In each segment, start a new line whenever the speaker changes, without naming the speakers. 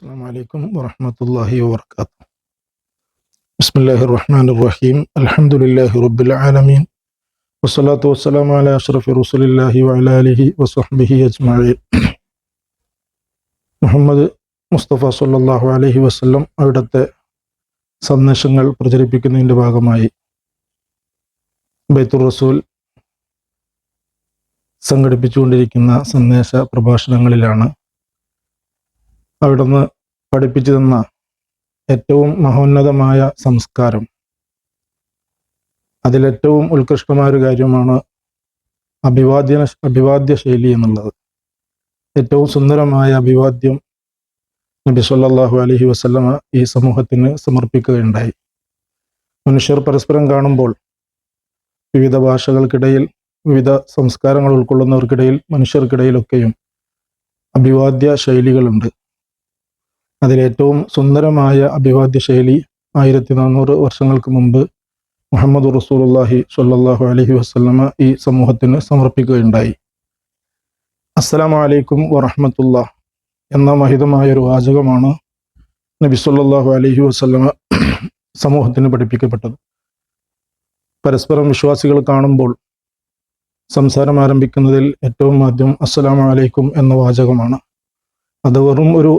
السلام عليكم ورحمة الله وبركاته. بسم الله الرحمن الرحيم. الحمد لله رب العالمين والصلاة والسلام على أشرف رسول الله وعلى آله وصحبه أجمعين. മുഹമ്മദ് മുസ്തഫ സല്ലല്ലാഹു അലൈഹി വസല്ലം അവിടുത്തെ സന്ദേശങ്ങൾ പ്രചരിപ്പിക്കുന്നതിൻ്റെ ഭാഗമായി ബൈത്തുർ റസൂൽ സംഘടിപ്പിച്ചുകൊണ്ടിരിക്കുന്ന സന്ദേശ പ്രഭാഷണങ്ങളിലാണ് അവിടുന്ന് പഠിപ്പിച്ചു തന്ന ഏറ്റവും മഹോന്നതമായ സംസ്കാരം, അതിലേറ്റവും ഉത്കൃഷ്ടമായ ഒരു കാര്യമാണ് അഭിവാദ്യ ശൈലി എന്നുള്ളത്. ഏറ്റവും സുന്ദരമായ അഭിവാദ്യം നബി സല്ലല്ലാഹു അലൈഹി വസല്ലമ ഈ സമൂഹത്തിന് സമർപ്പിക്കുകയുണ്ടായി. മനുഷ്യർ പരസ്പരം കാണുമ്പോൾ വിവിധ ഭാഷകൾക്കിടയിൽ, വിവിധ സംസ്കാരങ്ങൾ ഉൾക്കൊള്ളുന്നവർക്കിടയിൽ, മനുഷ്യർക്കിടയിലൊക്കെയും അഭിവാദ്യ ശൈലികളുണ്ട്. അതിലേറ്റവും സുന്ദരമായ അഭിവാദ്യ ശൈലി 1400 വർഷങ്ങൾക്ക് മുമ്പ് മുഹമ്മദ് റസൂലുള്ളാഹി സ്വല്ലല്ലാഹു അലൈഹി വസല്ലമ ഈ സമൂഹത്തിന് സമർപ്പിക്കുകയുണ്ടായി. അസ്സലാമു അലൈക്കും വറഹ്മത്തുള്ളാഹ് എന്ന മഹിതമായ ഒരു വാചകമാണ് നബി സല്ലല്ലാഹു അലൈഹി വസല്ലമ സമൂഹത്തിന് പഠിപ്പിക്കപ്പെട്ടത്. പരസ്പരം വിശ്വാസികൾ കാണുമ്പോൾ സംസാരം ആരംഭിക്കുന്നതിൽ ഏറ്റവും ആദ്യം അസ്സലാമു അലൈക്കും എന്ന വാചകമാണ്. അത് വെറും ഒരു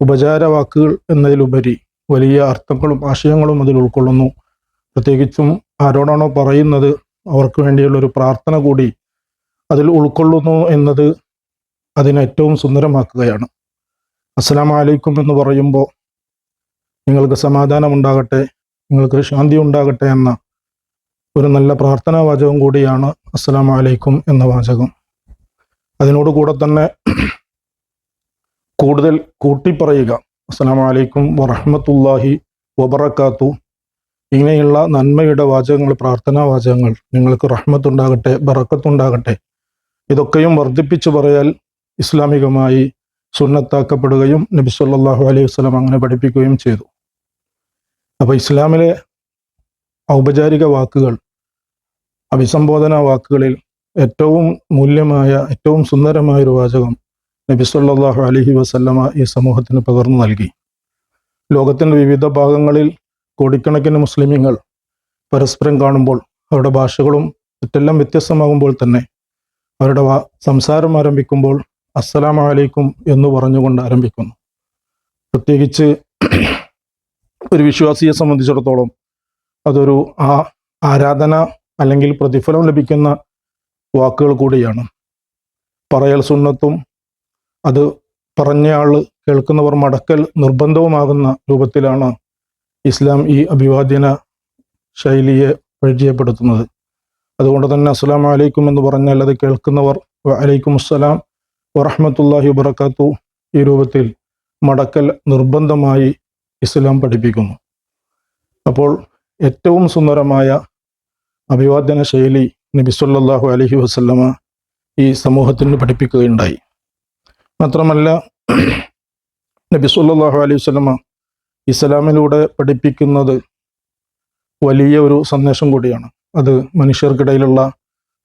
ഉപചാര വാക്കുകൾ എന്നതിലുപരി വലിയ അർത്ഥങ്ങളും ആശയങ്ങളും അതിൽ ഉൾക്കൊള്ളുന്നു. പ്രത്യേകിച്ചും ആരോടാണോ പറയുന്നത് അവർക്ക് വേണ്ടിയുള്ളൊരു പ്രാർത്ഥന കൂടി അതിൽ ഉൾക്കൊള്ളുന്നു എന്നത് അതിനെ ഏറ്റവും സുന്ദരമാക്കുകയാണ്. അസ്സലാമു അലൈക്കും എന്ന് പറയുമ്പോൾ നിങ്ങൾക്ക് സമാധാനം ഉണ്ടാകട്ടെ, നിങ്ങൾക്ക് ശാന്തി ഉണ്ടാകട്ടെ എന്ന ഒരു നല്ല പ്രാർത്ഥനാ വാചകം കൂടിയാണ് അസ്സലാമു അലൈക്കും എന്ന വാചകം. അതിനോടുകൂടെ തന്നെ കൂടുതൽ കൂട്ടിപ്പറയുക, അസ്സലാമു അലൈക്കും വറഹ്മത്തുള്ളാഹി വബറകാത്തു, ഇങ്ങനെയുള്ള നന്മയുടെ വാചകങ്ങൾ, പ്രാർത്ഥനാ വാചകങ്ങൾ, നിങ്ങൾക്ക് റഹ്മത്തുണ്ടാകട്ടെ, ബറക്കത്തുണ്ടാകട്ടെ, ഇതൊക്കെയും വർദ്ധിപ്പിച്ചു പറയാൽ ഇസ്ലാമികമായി സുന്നത്താക്കപ്പെടുകയും നബി സല്ലല്ലാഹു അലൈഹി വസല്ലം അങ്ങനെ പഠിപ്പിക്കുകയും ചെയ്തു. അപ്പോൾ ഇസ്ലാമിലെ ഔപചാരിക വാക്കുകൾ, അഭിസംബോധന വാക്കുകളിൽ ഏറ്റവും മൂല്യമായ, ഏറ്റവും സുന്ദരമായ ഒരു വാചകം നബി സല്ലല്ലാഹു അലൈഹി വസല്ലമ ഈ സമൂഹത്തിന് പകർന്നു നൽകി. ലോകത്തിൻ്റെ വിവിധ ഭാഗങ്ങളിൽ കോടിക്കണക്കിന് മുസ്ലിമീങ്ങൾ പരസ്പരം കാണുമ്പോൾ അവരുടെ ഭാഷകളും മറ്റെല്ലാം വ്യത്യസ്തമാകുമ്പോൾ തന്നെ അവരുടെ സംസാരം ആരംഭിക്കുമ്പോൾ അസ്സലാമു അലൈക്കും എന്ന് പറഞ്ഞുകൊണ്ട് ആരംഭിക്കുന്നു. പ്രത്യേകിച്ച് ഒരു വിശ്വാസിയെ സംബന്ധിച്ചിടത്തോളം അതൊരു ആരാധന അല്ലെങ്കിൽ പ്രതിഫലം ലഭിക്കുന്ന വാക്കുകൾ കൂടിയാണ്. പറയൽ സുന്നത്തും അത് പറഞ്ഞയാൾ കേൾക്കുന്നവർ മടക്കൽ നിർബന്ധവുമാകുന്ന രൂപത്തിലാണ് ഇസ്ലാം ഈ അഭിവാദ്യന ശൈലിയെ പരിചയപ്പെടുത്തുന്നത്. അതുകൊണ്ട് തന്നെ അസ്സലാമു അലൈക്കും എന്ന് പറഞ്ഞാൽ അത് കേൾക്കുന്നവർ വഅലൈക്കും അസ്സലാം വറഹ്മത്തുള്ളാഹി വബറകാത്തു ഈ രൂപത്തിൽ മടക്കൽ നിർബന്ധമായി ഇസ്ലാം പഠിപ്പിക്കുന്നു. അപ്പോൾ ഏറ്റവും സുന്ദരമായ അഭിവാദ്യന ശൈലി നബി സല്ലല്ലാഹു അലൈഹി വസല്ലമ ഈ സമൂഹത്തിന് പഠിപ്പിക്കുകയുണ്ടായി. മാത്രമല്ല നബി സല്ലല്ലാഹു അലൈഹി വസല്ലമ ഇസ്ലാമിലൂടെ പഠിപ്പിക്കുന്നത് വലിയ ഒരു സന്ദേശം കൂടിയാണ്. അത് മനുഷ്യർക്കിടയിലുള്ള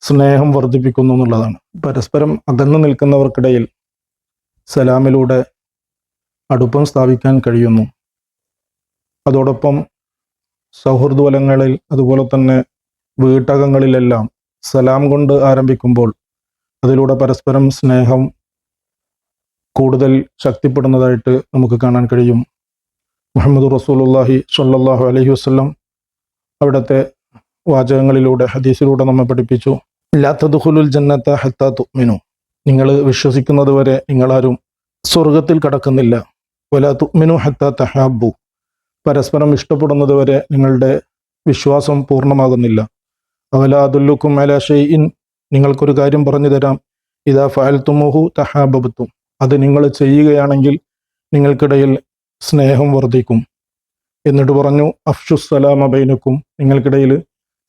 സ്നേഹം വർദ്ധിപ്പിക്കുന്നു എന്നുള്ളതാണ്. പരസ്പരം അകന്നു നിൽക്കുന്നവർക്കിടയിൽ സലാമിലൂടെ അടുപ്പം സ്ഥാപിക്കാൻ കഴിയുന്നു. അതോടൊപ്പം സൗഹൃദവലങ്ങളിൽ, അതുപോലെ തന്നെ വീട്ടകങ്ങളിലെല്ലാം സലാം കൊണ്ട് ആരംഭിക്കുമ്പോൾ അതിലൂടെ പരസ്പരം സ്നേഹം കൂടുതൽ ശക്തിപ്പെടുന്നതായിട്ട് നമുക്ക് കാണാൻ കഴിയും. മുഹമ്മദ് റസൂലുള്ളാഹി സ്വല്ലല്ലാഹു അലൈഹി വസല്ലം അവിടുത്തെ വാചകങ്ങളിലൂടെ, ഹദീസിലൂടെ നമ്മെ പഠിപ്പിച്ചു, ലാ തദ്ഖുലുൽ ജന്നത ഹത്താ തുഅ്മിനു, നിങ്ങൾ വിശ്വസിക്കുന്നത് വരെ നിങ്ങളാരും സ്വർഗത്തിൽ കടക്കുന്നില്ല. വലാ തുഅ്മിനു ഹത്താ തഹാബ്ബു, പരസ്പരം ഇഷ്ടപ്പെടുന്നത് വരെ നിങ്ങളുടെ വിശ്വാസം പൂർണ്ണമാകുന്നില്ല. അവലാ അദുല്ലുക്കും അലാ ഷൈഇൻ, നിങ്ങൾക്കൊരു കാര്യം പറഞ്ഞു തരാം, ഇദാ ഫഅൽതുമുഹു തഹാബബ്തും, അത് നിങ്ങൾ ചെയ്യുകയാണെങ്കിൽ നിങ്ങൾക്കിടയിൽ സ്നേഹം വർദ്ധിക്കും. എന്നിട്ട് പറഞ്ഞു അഫ്ഷുസ്സലാമ ബൈനക്കും, നിങ്ങൾക്കിടയിൽ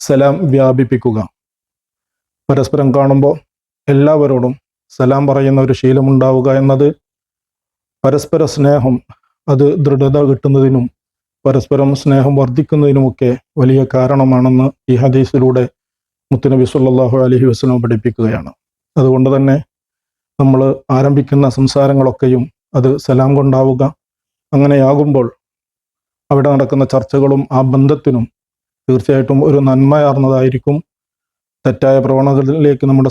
സലാം വ്യാപിപ്പിക്കുക. പരസ്പരം കാണുമ്പോൾ എല്ലാവരോടും സലാം പറയുന്ന ഒരു ശീലമുണ്ടാവുക എന്നത് പരസ്പര സ്നേഹം അത് ദൃഢത കിട്ടുന്നതിനും പരസ്പരം സ്നേഹം വർദ്ധിക്കുന്നതിനുമൊക്കെ വലിയ കാരണമാണെന്ന് ഈ ഹദീസിലൂടെ മുത്തുനബി സല്ലല്ലാഹു അലൈഹി വസല്ലം പഠിപ്പിക്കുകയാണ്. അതുകൊണ്ട് തന്നെ നമ്മൾ ആരംഭിക്കുന്ന സംസാരങ്ങളൊക്കെയും അത് സലാം കൊണ്ടാവുക. അങ്ങനെയാകുമ്പോൾ അവിടെ നടക്കുന്ന ചർച്ചകളും ആ ബന്ധത്തിനും തീർച്ചയായിട്ടും ഒരു നന്മയാർന്നതായിരിക്കും. തെറ്റായ പ്രവണതകളിലേക്ക് നമ്മുടെ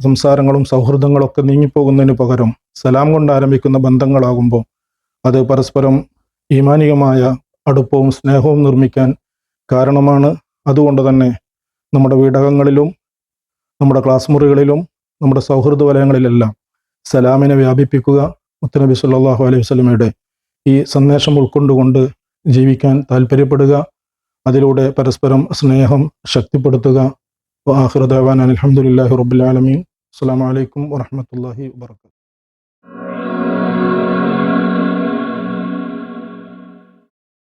സംസാരങ്ങളും സൗഹൃദങ്ങളൊക്കെ നീങ്ങിപ്പോകുന്നതിന് പകരം സലാം കൊണ്ട് ആരംഭിക്കുന്ന ബന്ധങ്ങളാകുമ്പോൾ അത് പരസ്പരം ഈമാനികമായ അടുപ്പവും സ്നേഹവും നിർമ്മിക്കാൻ കാരണമാണ്. അതുകൊണ്ട് തന്നെ നമ്മുടെ വീടകങ്ങളിലും നമ്മുടെ ക്ലാസ് മുറികളിലും നമ്മുടെ സൗഹൃദ വലയങ്ങളിലെല്ലാം സലാമിനെ വ്യാപിപ്പിക്കുക. മുത്തുനബി സല്ലല്ലാഹു അലൈഹി വസല്ലമയുടെ ഈ സന്ദേശം ഉൾക്കൊണ്ടുകൊണ്ട് ജീവിക്കാൻ താല്പര്യപ്പെടുക. അതിലൂടെ പരസ്പരം സ്നേഹം ശക്തിപ്പെടുത്തുക. വആഖിറു ദഅവാനാ അൽഹംദുലില്ലാഹി റബ്ബിൽ ആലമീൻ. അസ്സലാമു അലൈക്കും വറഹ്മത്തുള്ളാഹി വബറകാതുഹു.